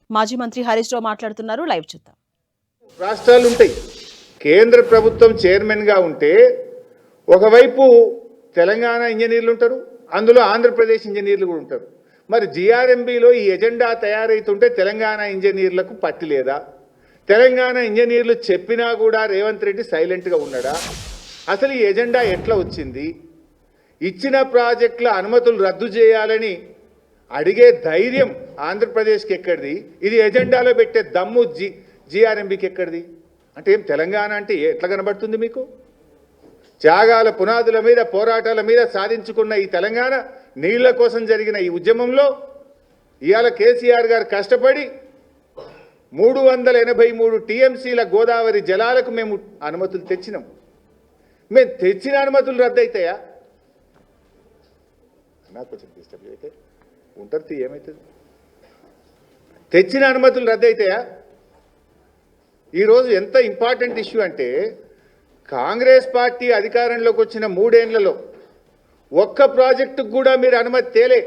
మాజీ మంత్రి హరీష్ రావు మాట్లాడుతున్నారు. లైవ్ చూద్దాం. రాష్ట్రాలు ఉంటాయి. కేంద్ర ప్రభుత్వం చైర్మన్గా ఉంటే ఒకవైపు తెలంగాణ ఇంజనీర్లు ఉంటారు, అందులో ఆంధ్రప్రదేశ్ ఇంజనీర్లు కూడా ఉంటారు. మరి జిఆర్ఎంబిలో ఈ ఎజెండా తయారైతుంటే తెలంగాణ ఇంజనీర్లకు పట్టి లేదా? తెలంగాణ ఇంజనీర్లు చెప్పినా కూడా రేవంత్ రెడ్డి సైలెంట్గా ఉన్నాడా? అసలు ఈ ఎజెండా ఎట్లా వచ్చింది? ఇచ్చిన ప్రాజెక్టుల అనుమతులు రద్దు చేయాలని అడిగే ధైర్యం ఆంధ్రప్రదేశ్కి ఎక్కడిది? ఇది ఎజెండాలో పెట్టే దమ్ము జిఆర్ఎంబికి ఎక్కడిది? అంటే ఏం తెలంగాణ అంటే ఎట్లా కనబడుతుంది మీకు? త్యాగాల పునాదుల మీద, పోరాటాల మీద సాధించుకున్న ఈ తెలంగాణ, నీళ్ల కోసం జరిగిన ఈ ఉద్యమంలో ఇవాళ కేసీఆర్ గారు కష్టపడి 383 టీఎంసీల గోదావరి జలాలకు మేము అనుమతులు తెచ్చినాం. మేము తెచ్చిన అనుమతులు రద్దయితాయా? నాకు కొంచెం డిస్టర్బ్ అయితే ఉంటారు, ఏమవుతుంది? తెచ్చిన అనుమతులు రద్దయితాయా? ఈరోజు ఎంత ఇంపార్టెంట్ ఇష్యూ అంటే, కాంగ్రెస్ పార్టీ అధికారంలోకి వచ్చిన 3 ఏళ్లలో ఒక్క ప్రాజెక్టుకు కూడా మీరు అనుమతి తేలే,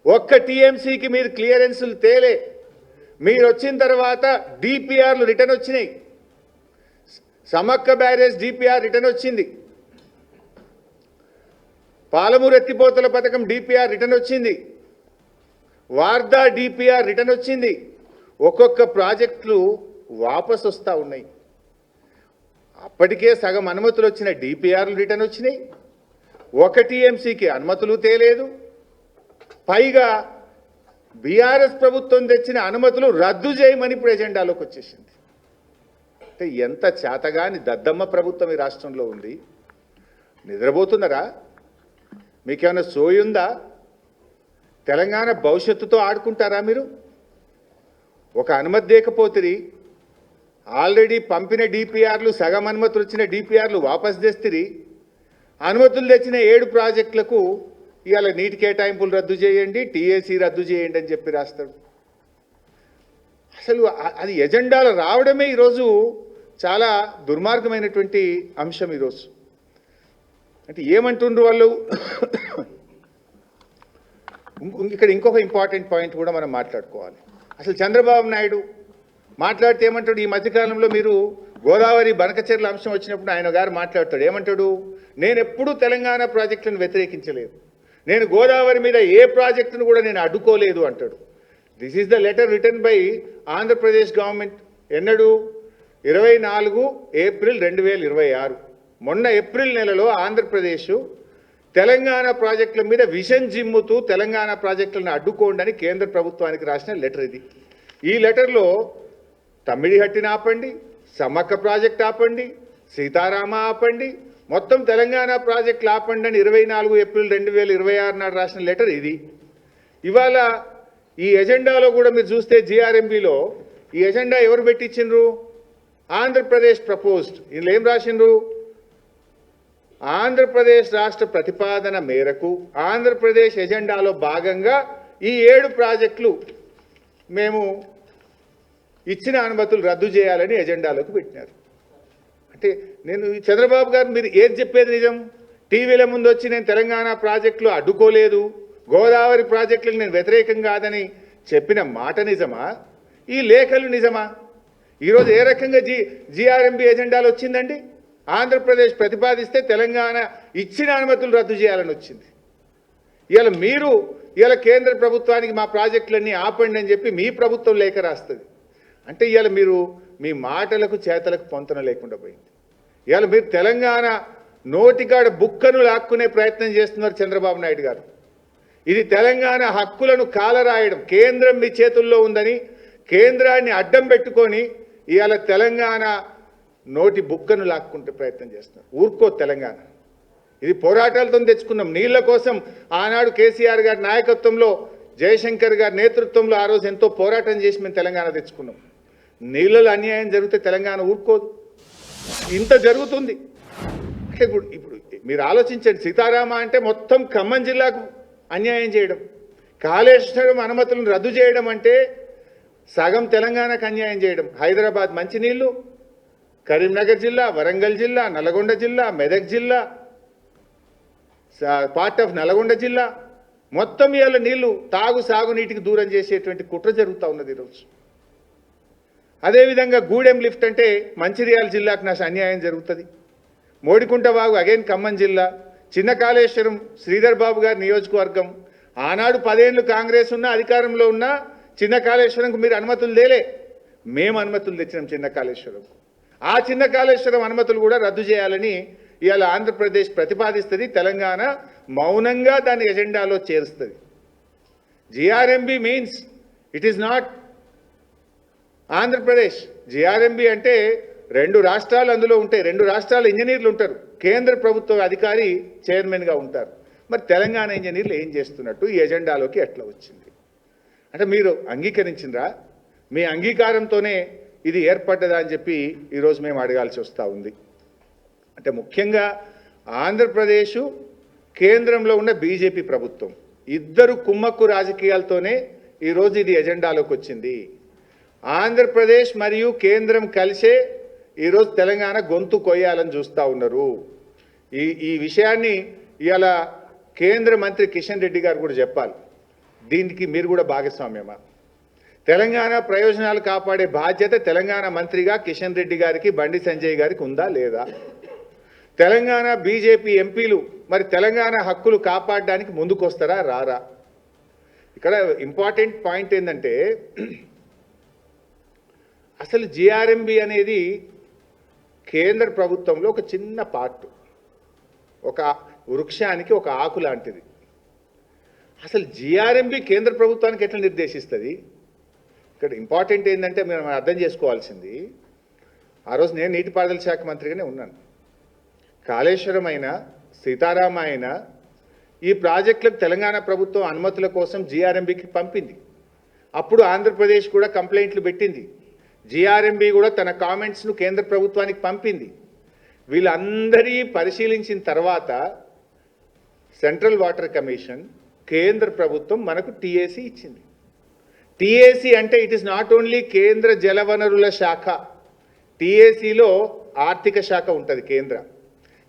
ఒక్క టీఎంసీకి మీరు క్లియరెన్సులు తేలే. మీరు వచ్చిన తర్వాత డిపిఆర్లు రిటర్న్ వచ్చినాయి. సమక్క బ్యారేజ్ డిపిఆర్ రిటర్న్ వచ్చింది, పాలమూరు ఎత్తిపోతల పథకం డిపిఆర్ రిటర్న్ వచ్చింది, వార్దా డిపిఆర్ రిటర్న్ వచ్చింది. ఒక్కొక్క ప్రాజెక్టులు వాపసు వస్తూ ఉన్నాయి. అప్పటికే సగం అనుమతులు వచ్చిన డిపిఆర్లు రిటర్న్ వచ్చినాయి, ఒక టీఎంసీకి అనుమతులు తేలేదు. పైగా బీఆర్ఎస్ ప్రభుత్వం తెచ్చిన అనుమతులు రద్దు చేయమని ఇప్పుడు ఎజెండాలోకి వచ్చేసింది. అంటే ఎంత చేతగాని దద్దమ్మ ప్రభుత్వం ఈ రాష్ట్రంలో ఉంది. నిద్రపోతున్నారా? మీకేమైనా సోయుందా? తెలంగాణ భవిష్యత్తుతో ఆడుకుంటారా మీరు? ఒక అనుమతి లేకపోతే ఆల్రెడీ పంపిన డిపిఆర్లు, సగం అనుమతులు వచ్చిన డిపిఆర్లు వాపస్ తెస్తిరి. అనుమతులు తెచ్చిన 7 ప్రాజెక్టులకు ఇవాళ నీటి కేటాయింపులు రద్దు చేయండి, టీఏసీ రద్దు చేయండి అని చెప్పి రాస్తాడు. అసలు అది ఎజెండాలో రావడమే ఈరోజు చాలా దుర్మార్గమైనటువంటి అంశం. ఈరోజు అంటే ఏమంటుండ్రు వాళ్ళు? ఇక్కడ ఇంకొక ఇంపార్టెంట్ పాయింట్ కూడా మనం మాట్లాడుకోవాలి. అసలు చంద్రబాబు నాయుడు మాట్లాడితే ఏమంటాడు? ఈ మధ్యకాలంలో మీరు గోదావరి బనకచెర్ల అంశం వచ్చినప్పుడు ఆయన గారు మాట్లాడతాడు, ఏమంటాడు? నేను ఎప్పుడూ తెలంగాణ ప్రాజెక్టులను వ్యతిరేకించలేదు, నేను గోదావరి మీద ఏ ప్రాజెక్టును కూడా నేను అడ్డుకోలేదు అంటాడు. This is the letter written by Andhra Pradesh government. ఎన్నడు? 24 ఏప్రిల్ 2026. మొన్న ఏప్రిల్ నెలలో ఆంధ్రప్రదేశ్ తెలంగాణ ప్రాజెక్టుల మీద విషన్ జిమ్ముతూ తెలంగాణ ప్రాజెక్టులను అడ్డుకోండి అని కేంద్ర ప్రభుత్వానికి రాసిన లెటర్ ఇది. ఈ లెటర్లో తమ్మిడిహట్టిని ఆపండి, సమ్మక్క ప్రాజెక్ట్ ఆపండి, సీతారామ ఆపండి, మొత్తం తెలంగాణ ప్రాజెక్టులు ఆపండి అని 24 ఏప్రిల్ 2026 నాడు రాసిన లెటర్ ఇది. ఇవాళ ఈ ఎజెండాలో కూడా మీరు చూస్తే జిఆర్ఎంబిలో ఈ ఎజెండా ఎవరు పెట్టించిండ్రు? ఆంధ్రప్రదేశ్ ప్రపోజ్డ్. ఇందులో ఏం రాసిండ్రు? ఆంధ్రప్రదేశ్ రాష్ట్ర ప్రతిపాదన మేరకు ఆంధ్రప్రదేశ్ ఎజెండాలో భాగంగా ఈ 7 ప్రాజెక్టులు మేము ఇచ్చిన అనుమతులు రద్దు చేయాలని ఎజెండాలోకి పెట్టినారు. అంటే నేను చంద్రబాబు గారు మీరు ఏది చెప్పేది నిజం? టీవీల ముందు వచ్చి నేను తెలంగాణ ప్రాజెక్టులు అడ్డుకోలేదు, గోదావరి ప్రాజెక్టులకు నేను వ్యతిరేకం కాదని చెప్పిన మాట నిజమా? ఈ లేఖలు నిజమా? ఈరోజు ఏ రకంగా జిఆర్ఎంబి ఎజెండాలో వచ్చిందండి? ఆంధ్రప్రదేశ్ ప్రతిపాదిస్తే తెలంగాణ ఇచ్చిన అనుమతులు రద్దు చేయాలని వచ్చింది. ఇవాళ మీరు కేంద్ర ప్రభుత్వానికి మా ప్రాజెక్టులన్నీ ఆపండి అని చెప్పి మీ ప్రభుత్వం లేఖ రాస్తుంది. అంటే ఇవాళ మీరు మీ మాటలకు చేతలకు పొంతన లేకుండా పోయింది. ఇవాళ మీరు తెలంగాణ నోటికాడ బుక్కను లాక్కునే ప్రయత్నం చేస్తున్నారు చంద్రబాబు నాయుడు గారు. ఇది తెలంగాణ హక్కులను కాలరాయడం. కేంద్రం మీ చేతుల్లో ఉందని కేంద్రాన్ని అడ్డం పెట్టుకొని ఇవాళ తెలంగాణ నోటి బుక్కను లాక్కుంటే ప్రయత్నం చేస్తున్నారు. ఊరుకో తెలంగాణ. ఇది పోరాటాలతో తెచ్చుకున్నాం. నీళ్ల కోసం ఆనాడు కేసీఆర్ గారి నాయకత్వంలో, జయశంకర్ గారి నేతృత్వంలో ఆ రోజు ఎంతో పోరాటం చేసి మేము తెలంగాణ తెచ్చుకున్నాం. నీళ్ళలో అన్యాయం జరిగితే తెలంగాణ ఊరుకోదు. ఇంత జరుగుతుంది. అంటే ఇప్పుడు మీరు ఆలోచించండి, సీతారామ అంటే మొత్తం ఖమ్మం జిల్లాకు అన్యాయం చేయడం, కాళేశ్వరం అనుమతులను రద్దు చేయడం అంటే సగం తెలంగాణకు అన్యాయం చేయడం. హైదరాబాద్ మంచినీళ్ళు, కరీంనగర్ జిల్లా, వరంగల్ జిల్లా, నల్గొండ జిల్లా, మెదక్ జిల్లా, పార్ట్ ఆఫ్ నల్గొండ జిల్లా మొత్తం ఇవాళ నీళ్లు సాగునీటికి దూరం చేసేటువంటి కుట్ర జరుగుతూ ఉన్నది ఈరోజు. అదేవిధంగా గూడెం లిఫ్ట్ అంటే మంచిర్యాల జిల్లాకు నాకు అన్యాయం జరుగుతుంది. మోడికుంట వాగు అగైన్ ఖమ్మం జిల్లా, చిన్న కాళేశ్వరం శ్రీధర్ బాబు గారి నియోజకవర్గం. ఆనాడు 10 ఏళ్ళు కాంగ్రెస్ ఉన్న అధికారంలో ఉన్న చిన్న కాళేశ్వరంకు మీరు అనుమతులు తేలే, మేము అనుమతులు తెచ్చినాం చిన్న కాళేశ్వరంకు. ఆ చిన్న కాళేశ్వరం అనుమతులు కూడా రద్దు చేయాలని ఇవాళ ఆంధ్రప్రదేశ్ ప్రతిపాదిస్తుంది. తెలంగాణ మౌనంగా దాని ఎజెండాలో చేరుస్తుంది. GRMB means it is not Andhra Pradesh. GRMB అంటే 2 రాష్ట్రాలు అందులో ఉంటాయి, 2 రాష్ట్రాల ఇంజనీర్లు ఉంటారు, కేంద్ర ప్రభుత్వ అధికారి చైర్మన్గా ఉంటారు. మరి తెలంగాణ ఇంజనీర్లు ఏం చేస్తున్నట్టు ఈ ఎజెండాలోకి ఎట్లా వచ్చింది అంటే మీరు అంగీకరించిండ్రా? మీ అంగీకారంతోనే ఇది ఏర్పడ్డదా అని చెప్పి ఈరోజు మేము అడగాల్సి వస్తూ ఉంది. అంటే ముఖ్యంగా ఆంధ్రప్రదేశ్ కేంద్రంలో ఉన్న బీజేపీ ప్రభుత్వం ఇద్దరు కుమ్మక్కు రాజకీయాలతోనే ఈరోజు ఇది ఎజెండాలోకి వచ్చింది. ఆంధ్రప్రదేశ్ మరియు కేంద్రం కలిసే ఈరోజు తెలంగాణ గొంతు కొయ్యాలని చూస్తూ ఉన్నారు. ఈ విషయాన్ని ఇవాళ కేంద్ర మంత్రి కిషన్ రెడ్డి గారు కూడా చెప్పాలి. దీనికి మీరు కూడా భాగస్వామ్యమా? తెలంగాణ ప్రయోజనాలు కాపాడే బాధ్యత తెలంగాణ మంత్రిగా కిషన్ రెడ్డి గారికి, బండి సంజయ్ గారికి ఉందా లేదా? తెలంగాణ బీజేపీ ఎంపీలు మరి తెలంగాణ హక్కులు కాపాడడానికి ముందుకొస్తారా రారా? ఇక్కడ ఇంపార్టెంట్ పాయింట్ ఏంటంటే అసలు జిఆర్ఎంబి అనేది కేంద్ర ప్రభుత్వంలో ఒక చిన్న పార్ట్, ఒక వృక్షానికి ఒక ఆకు లాంటిది. అసలు జిఆర్ఎంబి కేంద్ర ప్రభుత్వానికి ఎట్లా నిర్దేశిస్తుంది? ఇక్కడ ఇంపార్టెంట్ ఏంటంటే మనం అర్థం చేసుకోవాల్సింది, ఆ రోజు నేను నీటిపారుదల శాఖ మంత్రిగానే ఉన్నాను. కాళేశ్వరం అయినా సీతారామ అయినా ఈ ప్రాజెక్టులకు తెలంగాణ ప్రభుత్వం అనుమతుల కోసం జిఆర్ఎంబికి పంపింది. అప్పుడు ఆంధ్రప్రదేశ్ కూడా కంప్లైంట్లు పెట్టింది. జిఆర్ఎంబి కూడా తన కామెంట్స్ను కేంద్ర ప్రభుత్వానికి పంపింది. వీళ్ళందరి పరిశీలించిన తర్వాత సెంట్రల్ వాటర్ కమిషన్, కేంద్ర ప్రభుత్వం మనకు టీఏసీ ఇచ్చింది. టీఏసీ అంటే ఇట్ ఈస్ నాట్ ఓన్లీ కేంద్ర జలవనరుల శాఖ, టీఏసీలో ఆర్థిక శాఖ ఉంటుంది,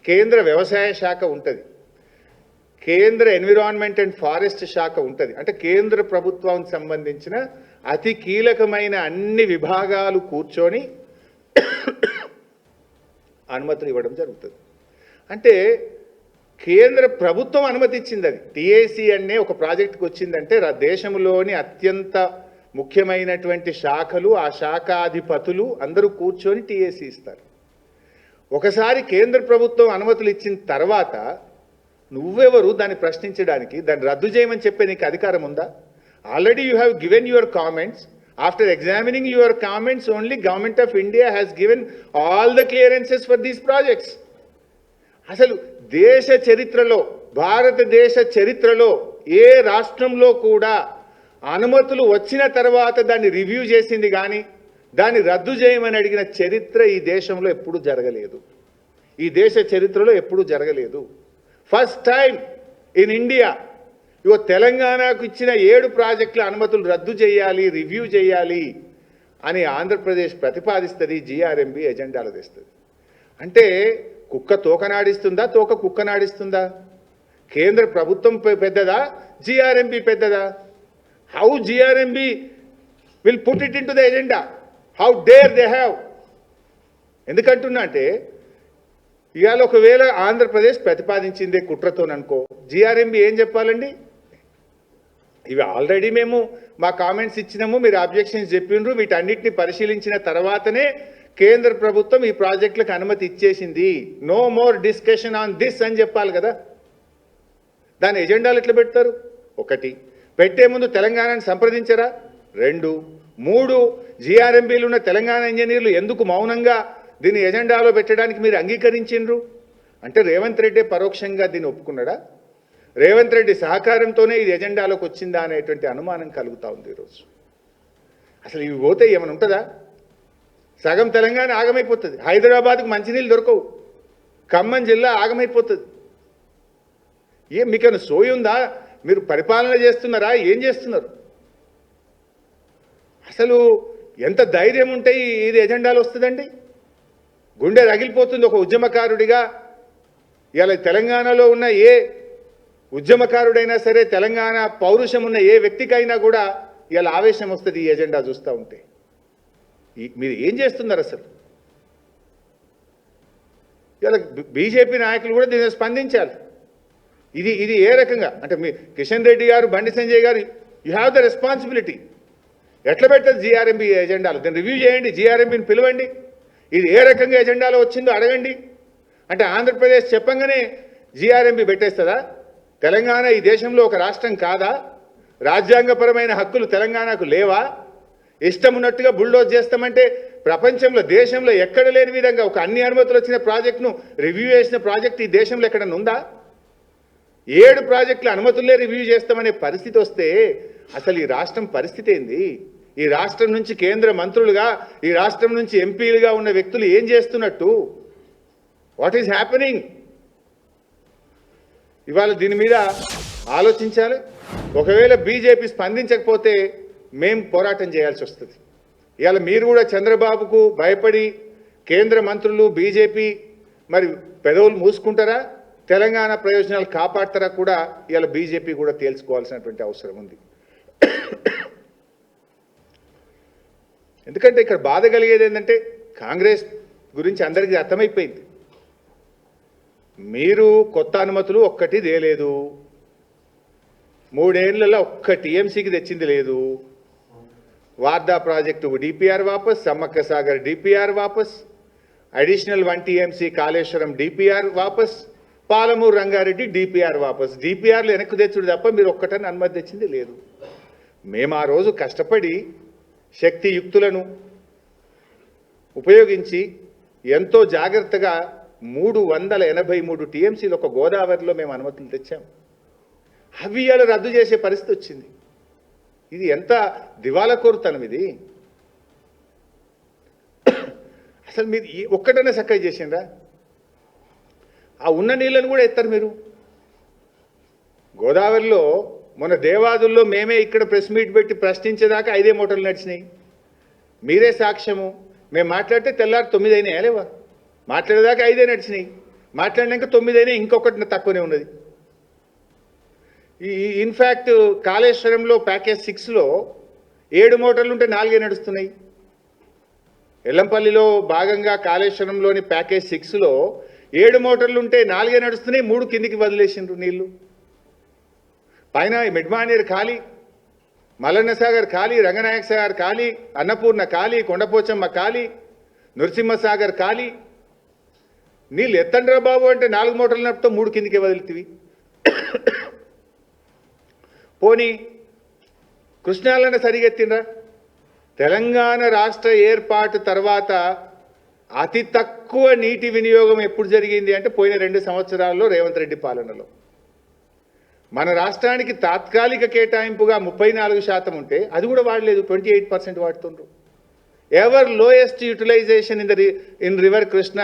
కేంద్ర వ్యవసాయ శాఖ ఉంటుంది, కేంద్ర ఎన్విరాన్మెంట్ అండ్ ఫారెస్ట్ శాఖ ఉంటుంది. అంటే కేంద్ర ప్రభుత్వానికి సంబంధించిన అతి కీలకమైన అన్ని విభాగాలు కూర్చొని అనుమతులు ఇవ్వడం జరుగుతుంది. అంటే కేంద్ర ప్రభుత్వం అనుమతి ఇచ్చింది. అది టీఏసీ అనే ఒక ప్రాజెక్టుకు వచ్చిందంటే దేశంలోని అత్యంత ముఖ్యమైనటువంటి శాఖలు, ఆ శాఖాధిపతులు అందరూ కూర్చొని టీఏసీ ఇస్తారు. ఒకసారి కేంద్ర ప్రభుత్వం అనుమతులు ఇచ్చిన తర్వాత నువ్వెవరు దాన్ని ప్రశ్నించడానికి, దాన్ని రద్దు చేయమని చెప్పే నీకు అధికారం ఉందా? Already you have given your comments. After examining your comments only government of India has given all the clearances for these projects. అసలు దేశ చరిత్రలో, భారతదేశ చరిత్రలో ఏ రాష్ట్రంలో కూడా అనుమతులు వచ్చిన తర్వాత దాన్ని రివ్యూ చేసింది కానీ దాన్ని రద్దు చేయమని అడిగిన చరిత్ర ఈ దేశంలో ఎప్పుడూ జరగలేదు. ఈ దేశ చరిత్రలో ఎప్పుడూ జరగలేదు. ఫస్ట్ టైం ఇన్ ఇండియా ఇగో తెలంగాణకు ఇచ్చిన 7 ప్రాజెక్టుల అనుమతులు రద్దు చేయాలి, రివ్యూ చేయాలి అని ఆంధ్రప్రదేశ్ ప్రతిపాదిస్తుంది, జిఆర్ఎంబి ఎజెండాలో తెస్తుంది. అంటే కుక్క తోకనాడిస్తుందా, తోక కుక్కనాడిస్తుందా? కేంద్ర ప్రభుత్వం పెద్దదా, జిఆర్ఎంబి పెద్దదా? How GRMB will put it in to the agenda? How dare they have? ఎందుకంటున్నా అంటే ఇవాళ ఒకవేళ ఆంధ్రప్రదేశ్ ప్రతిపాదించిందే కుట్రతోననుకో, జిఆర్ఎంబి ఏం చెప్పాలండి? ఇవి ఆల్రెడీ మేము మా కామెంట్స్ ఇచ్చినాము, మీరు అబ్జెక్షన్స్ చెప్పిండ్రు, వీటన్నిటిని పరిశీలించిన తర్వాతనే కేంద్ర ప్రభుత్వం ఈ ప్రాజెక్టులకు అనుమతి ఇచ్చేసింది, no more discussion on this అని చెప్పాలి కదా. దాని ఎజెండాలు ఎట్లా పెడతారు? 1, పెట్టే ముందు తెలంగాణను సంప్రదించరా? 2, 3, జిఆర్ఎంబీలు ఉన్న తెలంగాణ ఇంజనీర్లు ఎందుకు మౌనంగా దీన్ని ఎజెండాలో పెట్టడానికి మీరు అంగీకరించిండ్రు? అంటే రేవంత్ రెడ్డి పరోక్షంగా దీన్ని ఒప్పుకున్నాడా? రేవంత్ రెడ్డి సహకారంతోనే ఇది ఎజెండాలోకి వచ్చిందా అనేటువంటి అనుమానం కలుగుతూ ఉంది ఈరోజు. అసలు ఇవి పోతే ఏమైనా ఉంటుందా? సగం తెలంగాణ ఆగమైపోతుంది. హైదరాబాద్కు మంచినీళ్ళు దొరకవు, ఖమ్మం జిల్లా ఆగమైపోతుంది. మీకేమైనా సోయి ఉందా? మీరు పరిపాలన చేస్తున్నారా? ఏం చేస్తున్నారు? అసలు ఎంత ధైర్యం ఉంటే ఇది ఎజెండాలో వస్తుందండి? గుండె రగిలిపోతుంది ఒక ఉద్యమకారుడిగా. ఇలా తెలంగాణలో ఉన్న ఏ ఉద్యమకారుడైనా సరే, తెలంగాణ పౌరుషం ఉన్న ఏ వ్యక్తికైనా కూడా ఇలా ఆవేశం వస్తుంది ఈ ఎజెండా చూస్తూ ఉంటే. మీరు ఏం చేస్తున్నారు అసలు? ఇలా బీజేపీ నాయకులు కూడా దీన్ని స్పందించాలి. ఇది ఏ రకంగా అంటే మీ కిషన్ రెడ్డి గారు, బండి సంజయ్ గారు, యూ హ్యావ్ ద రెస్పాన్సిబిలిటీ. ఎట్లా పెట్టదు జీఆర్ఎంబీ ఎజెండాలో? దాన్ని రివ్యూ చేయండి, జీఆర్ఎంబీని పిలవండి, ఇది ఏ రకంగా ఎజెండాలో వచ్చిందో అడగండి. అంటే ఆంధ్రప్రదేశ్ చెప్పంగానే జీఆర్ఎంబీ పెట్టేస్తుందా? తెలంగాణ ఈ దేశంలో ఒక రాష్ట్రం కాదా? రాజ్యాంగపరమైన హక్కులు తెలంగాణకు లేవా? ఇష్టం ఉన్నట్టుగా బుల్డోజ్ చేస్తామంటే ప్రపంచంలో దేశంలో ఎక్కడ లేని విధంగా ఒక అన్ని అనుమతులు వచ్చిన ప్రాజెక్టును రివ్యూ చేసిన ప్రాజెక్ట్ ఈ దేశంలో ఎక్కడన్నా ఉందా? 7 ప్రాజెక్టుల అనుమతులే రివ్యూ చేస్తామనే పరిస్థితి వస్తే అసలు ఈ రాష్ట్రం పరిస్థితి ఏంది? ఈ రాష్ట్రం నుంచి కేంద్ర మంత్రులుగా, ఈ రాష్ట్రం నుంచి ఎంపీలుగా ఉన్న వ్యక్తులు ఏం చేస్తున్నట్టు? What is happening? ఇవాళ దీని మీద ఆలోచించాలి. ఒకవేళ బీజేపీ స్పందించకపోతే మేము పోరాటం చేయాల్సి వస్తుంది. ఇవాళ మీరు కూడా చంద్రబాబుకు భయపడి కేంద్ర మంత్రులు బీజేపీ మరి పెదవులు మూసుకుంటారా, తెలంగాణ ప్రయోజనాలు కాపాడతారా కూడా ఇవాళ బీజేపీ కూడా తేల్చుకోవాల్సినటువంటి అవసరం ఉంది. ఎందుకంటే ఇక్కడ బాధ కలిగేది ఏంటంటే కాంగ్రెస్ గురించి అందరికీ అర్థమైపోయింది. మీరు కొత్త అనుమతులు ఒక్కటి తేలేదు, 3 ఏళ్లలో ఒక్క టీఎంసీకి తెచ్చింది లేదు. వార్దా ప్రాజెక్టు డిపిఆర్ వాపస్, సమ్మక్క సాగర్ డిపిఆర్ వాపస్, అడిషనల్ 1 టీఎంసీ కాళేశ్వరం డిపిఆర్ వాపస్, పాలమూరు రంగారెడ్డి డిపిఆర్ వాపస్. డిపిఆర్లు వెనక్కు తెచ్చుడు తప్ప మీరు ఒక్కటని అనుమతి తెచ్చింది లేదు. మేము ఆ రోజు కష్టపడి శక్తియుక్తులను ఉపయోగించి ఎంతో జాగ్రత్తగా 383 టీఎంసీలు ఒక గోదావరిలో మేము అనుమతులు తెచ్చాం. అవి ఇవాళ రద్దు చేసే పరిస్థితి వచ్చింది. ఇది ఎంత దివాలాకోరుతనం ఇది! అసలు మీరు ఒక్కటనే చక్కగా చేసిండ్రా? ఆ ఉన్న నీళ్ళను కూడా ఎత్తారు మీరు. గోదావరిలో మొన్న దేవాదుల్లో మేమే ఇక్కడ ప్రెస్ మీట్ పెట్టి ప్రశ్నించేదాకా 5 మోటార్లు నడిచినాయి. మీరే సాక్ష్యము. మేము మాట్లాడితే తెల్లారి 9 అయినాయా లేవా? మాట్లాడేదాకా 5 నడిచినాయి, మాట్లాడినాక 9 అయినాయి, ఇంకొకటి తక్కువనే ఉన్నది. ఇన్ఫ్యాక్ట్ కాళేశ్వరంలో ప్యాకేజ్ 6లో 7 మోటార్లు ఉంటే 4 నడుస్తున్నాయి. ఎల్లంపల్లిలో భాగంగా కాళేశ్వరంలోని ప్యాకేజ్ 6లో 7 మోటార్లు ఉంటే 4 నడుస్తున్నాయి, 3 కిందికి వదిలేసిండ్రు నీళ్లు. పైన మిడ్మానేర్ ఖాళీ, మల్లన్న సాగర్ ఖాళీ, రంగనాయక సాగర్ ఖాళీ, అన్నపూర్ణ ఖాళీ, కొండపోచమ్మ ఖాళీ, నృసింహ సాగర్ ఖాళీ. నీళ్ళు ఎత్తండ్రా బాబు అంటే 4 మోటార్లు నడుపుతో 3 కిందికి వదులుతీవి. పోనీ కృష్ణాలన్న సరిగెత్తిండ్రా? తెలంగాణ రాష్ట్ర ఏర్పాటు తర్వాత అతి తక్కువ నీటి వినియోగం ఎప్పుడు జరిగింది అంటే పోయిన 2 సంవత్సరాల్లో రేవంత్ రెడ్డి పాలనలో. మన రాష్ట్రానికి తాత్కాలిక కేటాయింపుగా 34% ఉంటే అది కూడా వాడలేదు, 28% వాడుతుండ్రు. Ever lowest utilization in river Krishna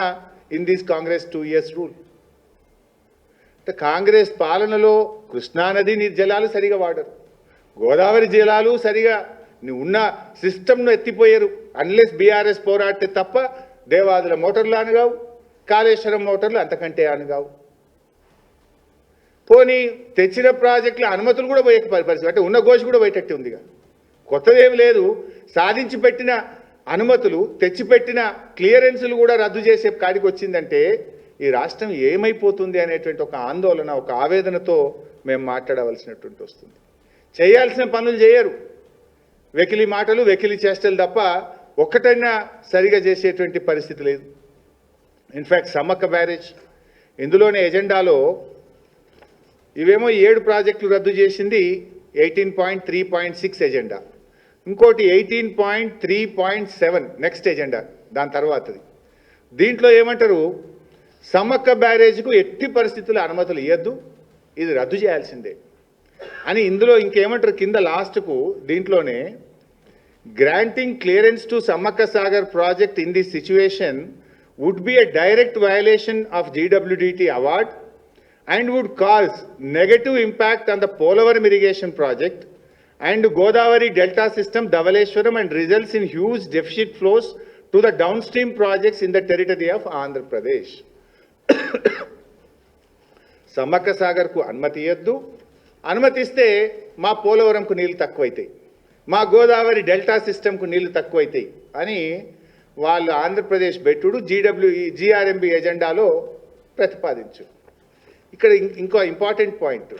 in this Congress 2 years rule. అంటే కాంగ్రెస్ పాలనలో కృష్ణానది జలాలు సరిగా వాడరు, గోదావరి జలాలు సరిగా ఉన్న సిస్టమ్ను ఎత్తిపోయారు. అన్లెస్ బీఆర్ఎస్ పోరాడితే తప్ప దేవాదుల మోటార్లు అనగావు, కాళేశ్వరం మోటార్లు అంతకంటే అనగావు. పోనీ తెచ్చిన ప్రాజెక్టుల అనుమతులు కూడా పోయే పరిస్థితి, అంటే ఉన్న గోషి కూడా పోయేటట్టు ఉందిగా. కొత్తదేమి లేదు. సాధించి పెట్టిన అనుమతులు, తెచ్చిపెట్టిన క్లియరెన్సులు కూడా రద్దు చేసే కాడికి వచ్చిందంటే ఈ రాష్ట్రం ఏమైపోతుంది అనేటువంటి ఒక ఆందోళన, ఒక ఆవేదనతో మేము మాట్లాడవలసినటువంటి వస్తుంది. చేయాల్సిన పనులు చేయరు, వెకిలి మాటలు, వెకిలి చేష్టలు తప్ప ఒక్కటైనా సరిగా చేసేటువంటి పరిస్థితి లేదు. ఇన్ఫ్యాక్ట్ సమ్మక్క బ్యారేజ్ ఇందులోనే ఎజెండాలో ఇవేమో 7 ప్రాజెక్టులు రద్దు చేసింది 18.3.6 ఎజెండా, ఇంకోటి 18.3.7 నెక్స్ట్ ఎజెండా దాని తర్వాతది. దీంట్లో ఏమంటారు, సమ్మక్క బ్యారేజ్కు ఎట్టి పరిస్థితుల్లో అనుమతులు ఇవ్వద్దు, ఇది రద్దు చేయాల్సిందే అని. ఇందులో ఇంకేమంటారు కింద లాస్ట్కు దీంట్లోనే, granting clearance to Sammakka Sagar project in this situation would be a direct violation of GWDT award and would cause negative impact on the Polavaram irrigation project and Godavari Delta system Dhavaleshwaram and results in huge deficit flows to the downstream projects in the territory of Andhra Pradesh. Samakka Sagar ku అనుమతి ఇయ్యద్దు, అనుమతిస్తే మా పోలవరంకు నీళ్లు తక్కువైతాయి. మా Godavari delta సిస్టమ్కు నీళ్లు తక్కువైతాయి అని వాళ్ళు Andhra Pradesh బెట్టుడు GRMB ఎజెండాలో ప్రతిపాదించు. ఇక్కడ ఇంకో ఇంపార్టెంట్ పాయింట్,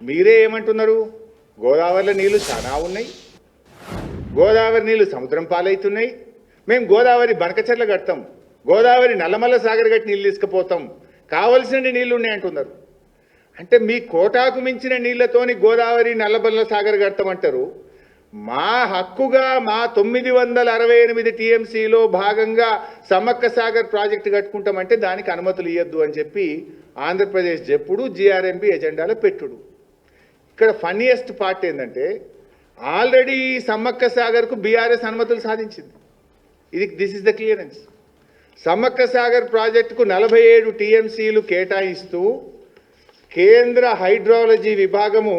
మీరే ఏమంటున్నారు, గోదావరిలో నీళ్లు చాలా ఉన్నాయి, గోదావరి నీళ్లు సముద్రం పాలవుతున్నాయి, మేము గోదావరి బనకచెర్ల కడతాం, గోదావరి నల్లమల్ల సాగర్ గట్టి నీళ్ళు తీసుకుపోతాం, కావలసిన నీళ్లు ఉన్నాయి అంటున్నారు. అంటే మీ కోటాకు మించిన నీళ్లతోని గోదావరి నల్లమల్ల సాగర్ కడతామంటారు. మా హక్కుగా మా 968 టీఎంసీలో భాగంగా సమ్మక్క సాగర్ ప్రాజెక్టు కట్టుకుంటామంటే దానికి అనుమతులు ఇవ్వద్దు అని చెప్పి ఆంధ్రప్రదేశ్ చెప్పుడు జీఆర్ఎంబీ ఎజెండాలో పెట్టుడు. ఇక్కడ ఫన్నీయెస్ట్ పార్ట్ ఏంటంటే ఆల్రెడీ సమ్మక్క సాగర్కు బీఆర్ఎస్ అనుమతులు సాధించింది. This is the clearance. Sammakka Sagar ప్రాజెక్టుకు 47 టీఎంసీలు కేటాయిస్తూ కేంద్ర హైడ్రాలజీ విభాగము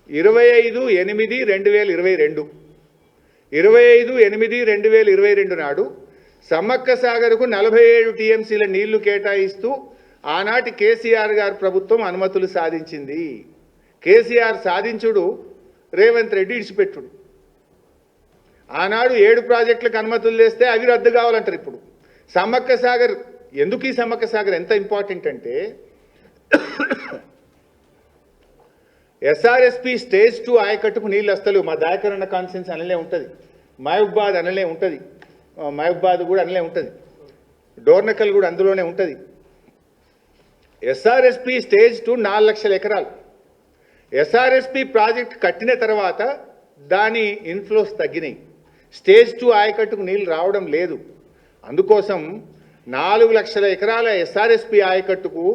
25/8/2022 25/8/2022 నాడు సమ్మక్క సాగర్కు 47 టీఎంసీల నీళ్లు కేటాయిస్తూ ఆనాటి కేసీఆర్ గారి ప్రభుత్వం అనుమతులు సాధించింది. కేసీఆర్ సాధించుడు, రేవంత్ రెడ్డి ఇడిచిపెట్టుడు. ఆనాడు 7 ప్రాజెక్టులకు అనుమతులు చేస్తే అవి రద్దు కావాలంటారు. ఇప్పుడు సమ్మక్క సాగర్ ఎందుకు, ఈ సమ్మక్క సాగర్ ఎంత ఇంపార్టెంట్ అంటే ఎస్ఆర్ఎస్పి స్టేజ్ 2 ఆయకట్టుకు నీళ్ళు వస్తలేవు. మా దాయకరణ కాన్ఫరెన్స్ అనలే ఉంటుంది, మహబూబాద్ అనలే ఉంటుంది, మహబూబాద్ కూడా అనలే ఉంటుంది, డోర్నకల్ కూడా అందులోనే ఉంటుంది. ఎస్ఆర్ఎస్పి స్టేజ్ 2 4 లక్షల ఎకరాలు. ఎస్ఆర్ఎస్పి ప్రాజెక్ట్ కట్టిన తర్వాత దాని ఇన్ఫ్లోస్ తగ్గినాయి, స్టేజ్ 2 ఆయకట్టుకు నీళ్ళు రావడం లేదు. అందుకోసం 4 లక్షల ఎకరాల ఎస్ఆర్ఎస్పి ఆయకట్టుకు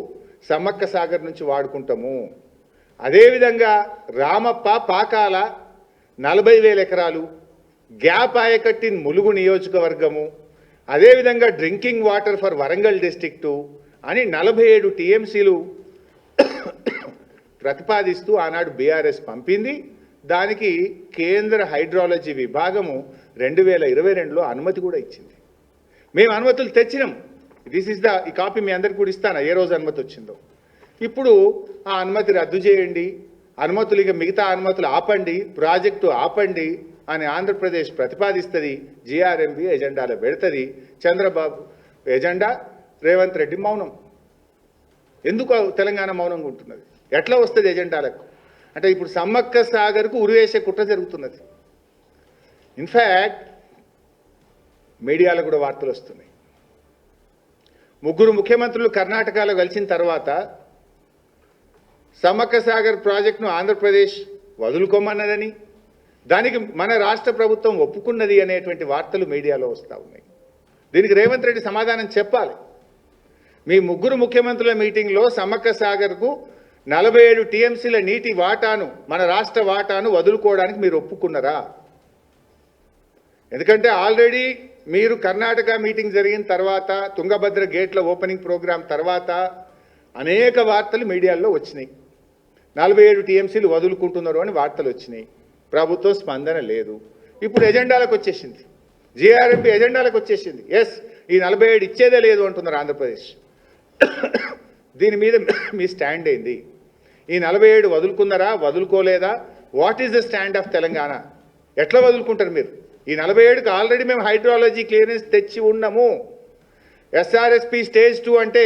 సమ్మక్క సాగర్ నుంచి వాడుకుంటాము. అదేవిధంగా రామప్ప పాకాల 40,000 ఎకరాలు, గ్యాప్ ఆయకట్టిన్ ములుగు నియోజకవర్గము, అదేవిధంగా drinking water for Warangal district అని 47 టీఎంసీలు ప్రతిపాదిస్తూ ఆనాడు బీఆర్ఎస్ పంపింది. దానికి కేంద్ర హైడ్రాలజీ విభాగము 2022లో అనుమతి కూడా ఇచ్చింది. మేము అనుమతులు తెచ్చినాం. ఈ కాపీ మీ అందరికి కూడా ఇస్తాను, ఏ రోజు అనుమతి వచ్చిందో. ఇప్పుడు ఆ అనుమతి రద్దు చేయండి, అనుమతులు ఇక మిగతా అనుమతులు ఆపండి, ప్రాజెక్టు ఆపండి అని ఆంధ్రప్రదేశ్ ప్రతిపాదిస్తుంది, జీఆర్ఎంబీ ఎజెండాలో పెడుతుంది. చంద్రబాబు ఎజెండా, రేవంత్ రెడ్డి మౌనం. ఎందుకు తెలంగాణ మౌనంగా ఉంటున్నది? ఎట్లా వస్తుంది ఎజెండాలకు? అంటే ఇప్పుడు సమ్మక్క సాగర్కు ఉరివేసే కుట్ర జరుగుతున్నది. ఇన్ఫ్యాక్ట్ మీడియాలో కూడా వార్తలు వస్తున్నాయి. 3 ముఖ్యమంత్రులు కర్ణాటకలో కలిసిన తర్వాత సమ్మక్క సాగర్ ప్రాజెక్టును ఆంధ్రప్రదేశ్ వదులుకోమన్నదని, దానికి మన రాష్ట్ర ప్రభుత్వం ఒప్పుకున్నది అనేటువంటి వార్తలు మీడియాలో వస్తూ ఉన్నాయి. దీనికి రేవంత్ రెడ్డి సమాధానం చెప్పాలి. మీ 3 ముఖ్యమంత్రుల మీటింగ్లో సమ్మక్క సాగర్కు 47 టీఎంసీల నీటి వాటాను, మన రాష్ట్ర వాటాను వదులుకోవడానికి మీరు ఒప్పుకున్నారా? ఎందుకంటే ఆల్రెడీ మీరు కర్ణాటక మీటింగ్ జరిగిన తర్వాత, తుంగభద్ర గేట్ల ఓపెనింగ్ ప్రోగ్రాం తర్వాత అనేక వార్తలు మీడియాలో వచ్చినాయి. 47 టీఎంసీలు వదులుకుంటున్నారు అని వార్తలు వచ్చినాయి. ప్రభుత్వం స్పందన లేదు. ఇప్పుడు ఎజెండాలకు వచ్చేసింది, జీఆర్ఎంబీ ఎజెండాలకు వచ్చేసింది. ఎస్, ఈ 47 ఇచ్చేదే లేదు అంటున్నారు ఆంధ్రప్రదేశ్. దీని మీద మీ స్టాండ్ ఏంది? ఈ 47 వదులుకున్నారా, వదులుకోలేదా? What is the stand of Telangana? ఎట్లా వదులుకుంటారు మీరు? ఈ 47కి ఆల్రెడీ మేము హైడ్రాలజీ క్లియరెన్స్ తెచ్చి ఉన్నాము. ఎస్ఆర్ఎస్పి స్టేజ్ 2 అంటే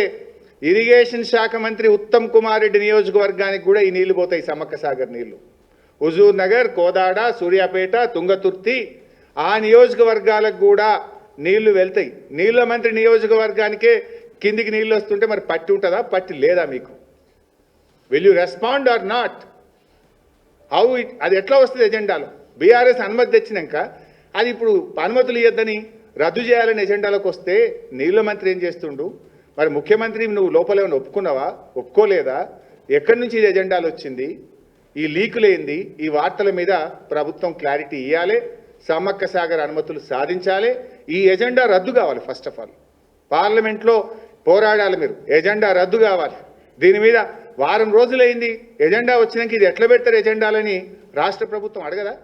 ఇరిగేషన్ శాఖ మంత్రి ఉత్తమ్ కుమార్ రెడ్డి నియోజకవర్గానికి కూడా ఈ నీళ్లు పోతాయి, సమ్మక్క సాగర్ నీళ్లు. హుజూర్ నగర్, కోదాడ, సూర్యాపేట, తుంగతుర్తి ఆ నియోజకవర్గాలకు కూడా నీళ్లు వెళ్తాయి. నీళ్ల మంత్రి నియోజకవర్గానికే కిందికి నీళ్ళు వస్తుంటే మరి పట్టి ఉంటుందా, పట్టి లేదా మీకు? Will you respond or not? How it, అది ఎట్లా వస్తుంది ఎజెండాలో? బీఆర్ఎస్ అనుమతి తెచ్చినాక అది ఇప్పుడు అనుమతులు ఇవ్వద్దని రద్దు చేయాలని ఎజెండాలోకి వస్తే నీళ్ల మంత్రి ఏం చేస్తుండు? మరి ముఖ్యమంత్రి నువ్వు లోపల ఏమైనా ఒప్పుకున్నావా, ఒప్పుకోలేదా? ఎక్కడి నుంచి ఇది ఎజెండాలు వచ్చింది? ఈ లీకులేంది? ఈ వార్తల మీద ప్రభుత్వం క్లారిటీ ఇవ్వాలి. సమ్మక్క సాగర్ అనుమతులు సాధించాలి. ఈ ఎజెండా రద్దు కావాలి. ఫస్ట్ ఆఫ్ ఆల్ పార్లమెంట్లో పోరాడాలి మీరు. ఎజెండా రద్దు కావాలి. దీని మీద వారం రోజులైంది, ఎజెండా వచ్చినాక ఇది ఎట్లా పెడతారు ఎజెండాలని రాష్ట్ర ప్రభుత్వం అడగదా?